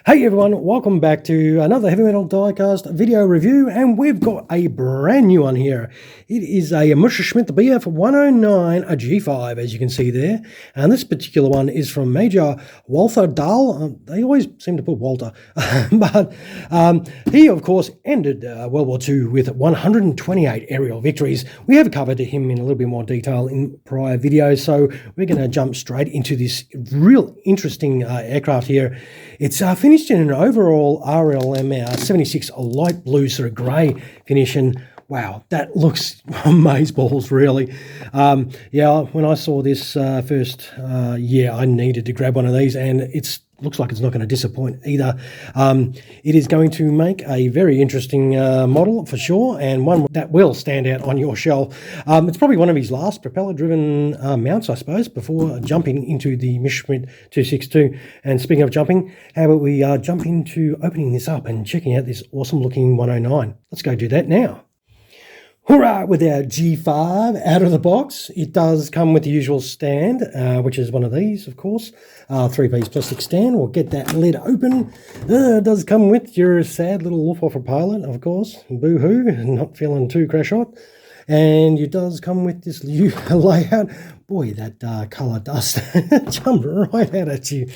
Hey everyone, welcome back to another Heavy Metal Diecast video review, and we've got a brand new one here. It is a Messerschmitt Bf 109G-5, as you can see there, and this particular one is from Major Walter Dahl. They always seem to put Walter, but he of course ended World War II with 128 aerial victories. We have covered him in a little bit more detail in prior videos, so we're going to jump straight into this real interesting aircraft here. It's finished in an overall RLM 76 light blue sort of grey finish, and wow, that looks amazeballs, really. Yeah, when I saw this first, yeah, I needed to grab one of these, and it looks like it's not going to disappoint either. It is going to make a very interesting model for sure, and one that will stand out on your shelf. It's probably one of his last propeller-driven mounts, I suppose, before jumping into the Messerschmitt 262. And speaking of jumping, how about we jump into opening this up and checking out this awesome-looking 109. Let's go do that now. Alright, with our G5 out of the box, it does come with the usual stand, which is one of these, of course. 3-piece plastic stand. We'll get that lid open. It does come with your sad little Luftwaffe pilot, of course. Boo-hoo, not feeling too crash hot. And it does come with this layout. Boy, that colour does jump right out at you.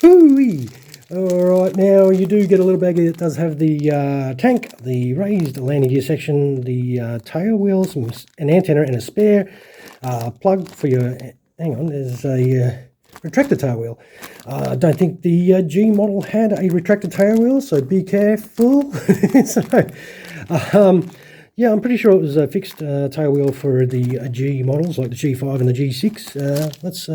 Ooh-wee. Alright, now you do get a little baggie that does have the tank, the raised landing gear section, the tail wheels, an antenna and a spare plug for your, hang on, there's a retractor tail wheel. I don't think the G model had a retractor tail wheel, so be careful. So, yeah, I'm pretty sure it was a fixed tail wheel for the G models, like the G5 and the G6. Let's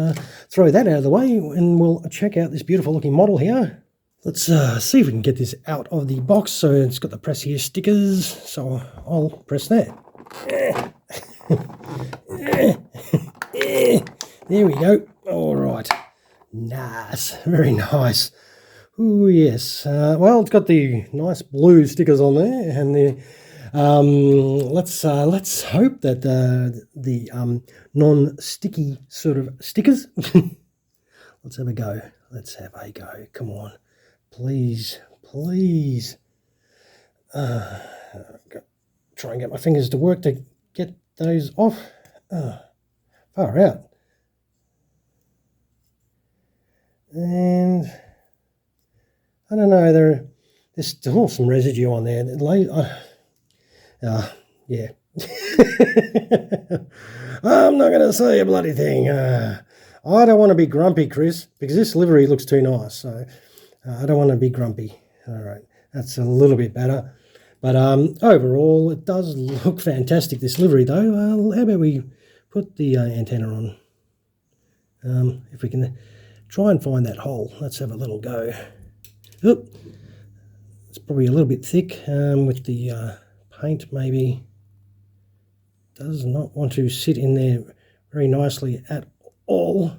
throw that out of the way, and we'll check out this beautiful looking model here. Let's see if we can get this out of the box. So it's got the press here stickers, so I'll press that. There we go. All right. Nice. Very nice. Ooh, yes. Well, it's got the nice blue stickers on there, and the let's hope that the non-sticky sort of stickers. Let's have a go. Let's have a go. Come on. Please, please. Try and get my fingers to work to get those off. Far out. And I don't know, there's still some residue on there. Yeah. I'm not going to say a bloody thing. I don't want to be grumpy, Chris, because this livery looks too nice. So I don't want to be grumpy. All right, that's a little bit better. But overall, it does look fantastic, this livery, though. How about we put the antenna on? If we can try and find that hole. Let's have a little go. Oop. It's probably a little bit thick with the paint, maybe. Does not want to sit in there very nicely at all.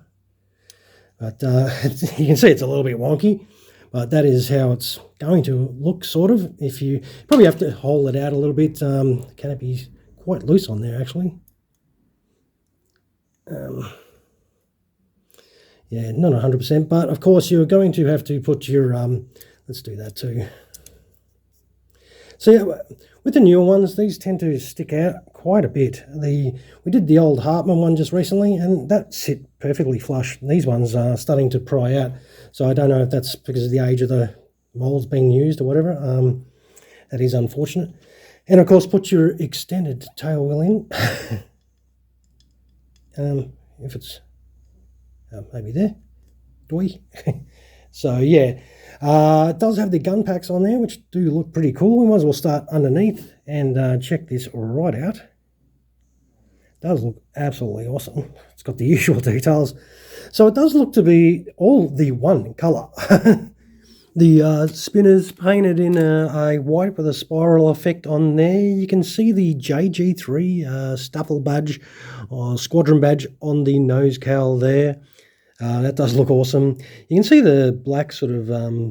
But you can see it's a little bit wonky. But that is how it's going to look, sort of. If you probably have to hole it out a little bit. The canopy's quite loose on there, actually. Yeah, not 100%, but of course you're going to have to put your, let's do that too. So yeah, with the newer ones, these tend to stick out quite a bit. We did the old Hartmann one just recently, and that sit perfectly flush. These ones are starting to pry out, so I don't know if that's because of the age of the molds being used or whatever. That is unfortunate. And of course, put your extended tail wheel in. If it's maybe there. Doy. So yeah, it does have the gun packs on there, which do look pretty cool. We might as well start underneath and check this right out. It does look absolutely awesome. It's got the usual details. So it does look to be all the one colour. The spinners painted in a white with a spiral effect on there. You can see the JG3 Staffel badge or squadron badge on the nose cowl there. That does look awesome. You can see the black sort of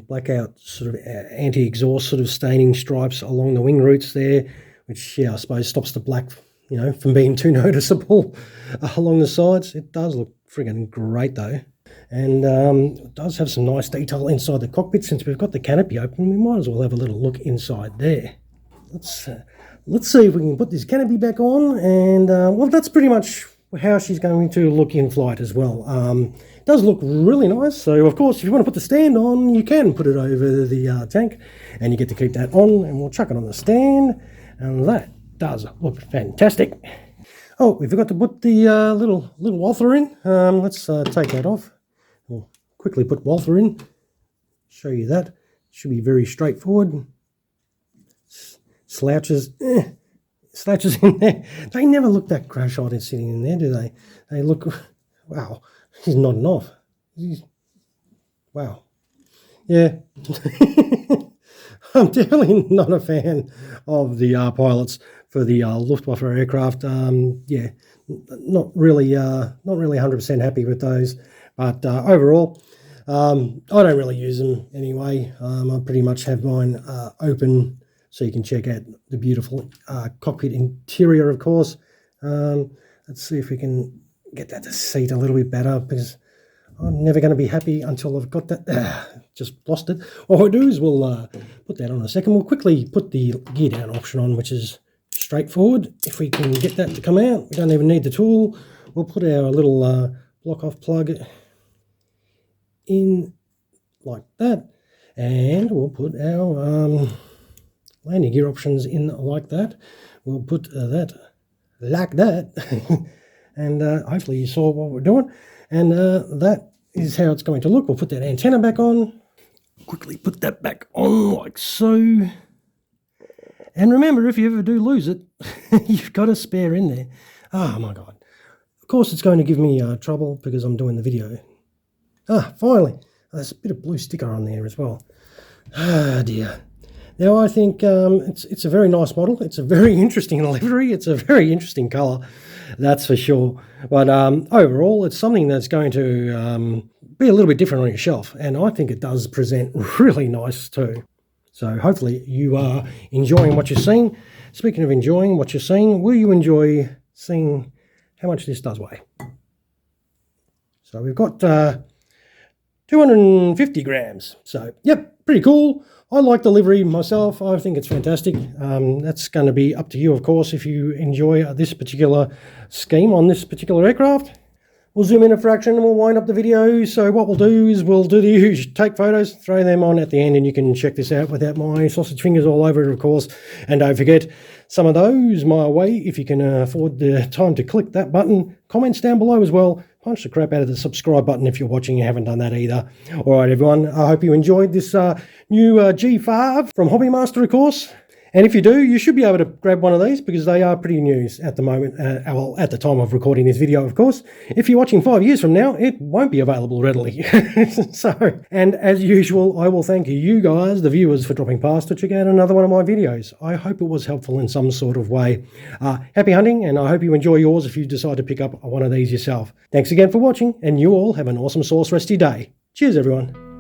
blackout sort of anti-exhaust sort of staining stripes along the wing roots there, which, yeah, I suppose stops the black, you know, from being too noticeable along the sides. It does look friggin' great though. And it does have some nice detail inside the cockpit. Since we've got the canopy open, we might as well have a little look inside there. Let's see if we can put this canopy back on, and well, that's pretty much how she's going to look in flight as well. It does look really nice. So of course, if you want to put the stand on, you can put it over the tank, and you get to keep that on, and we'll chuck it on the stand, and that does look fantastic. Oh, we forgot to put the little Walther in. Let's take that off. We'll quickly put Walther in. Show you that. Should be very straightforward. Slouches in there. They never look that crash-hot sitting in there, do they? They look, wow, he's nodding off. Wow. Yeah. I'm definitely not a fan of the pilots for the Luftwaffe aircraft. Yeah, not really 100% happy with those. But overall, I don't really use them anyway. I pretty much have mine open, so you can check out the beautiful cockpit interior, of course. Let's see if we can get that to seat a little bit better, because I'm never going to be happy until I've got that. Just lost it. What we'll do is we'll put that on in a second. We'll quickly put the gear down option on, which is straightforward. If we can get that to come out, we don't even need the tool. We'll put our little block-off plug in like that, and we'll put our landing gear options in like that. We'll put that like that, and hopefully you saw what we're doing, and that is how it's going to look. We'll put that antenna back on, quickly put that back on like so, and remember, if you ever do lose it, you've got a spare in there. Oh my god, of course it's going to give me trouble because I'm doing the video. Finally, there's a bit of blue sticker on there as well. Ah dear. Now I think it's a very nice model. It's a very interesting livery. It's a very interesting colour, that's for sure. But overall, it's something that's going to be a little bit different on your shelf, and I think it does present really nice too. So hopefully you are enjoying what you're seeing. Speaking of enjoying what you're seeing, will you enjoy seeing how much this does weigh? So we've got 250 grams. So, yep, pretty cool. I like the livery myself. I think it's fantastic. That's going to be up to you, of course, if you enjoy this particular scheme on this particular aircraft. We'll zoom in a fraction and we'll wind up the video. So what we'll do is we'll do the usual, take photos, throw them on at the end, and you can check this out without my sausage fingers all over it, of course. And don't forget, some of those my way, if you can afford the time to click that button. Comments down below as well. Punch the crap out of the subscribe button if you're watching and you haven't done that either. All right, everyone, I hope you enjoyed this new G5 from Hobby Master, of course. And if you do, you should be able to grab one of these because they are pretty new at the moment, well, at the time of recording this video, of course. If you're watching 5 years from now, it won't be available readily. So, and as usual, I will thank you guys, the viewers, for dropping past to check out another one of my videos. I hope it was helpful in some sort of way. Happy hunting, and I hope you enjoy yours if you decide to pick up one of these yourself. Thanks again for watching, and you all have an awesome sauce rest of your day. Cheers, everyone.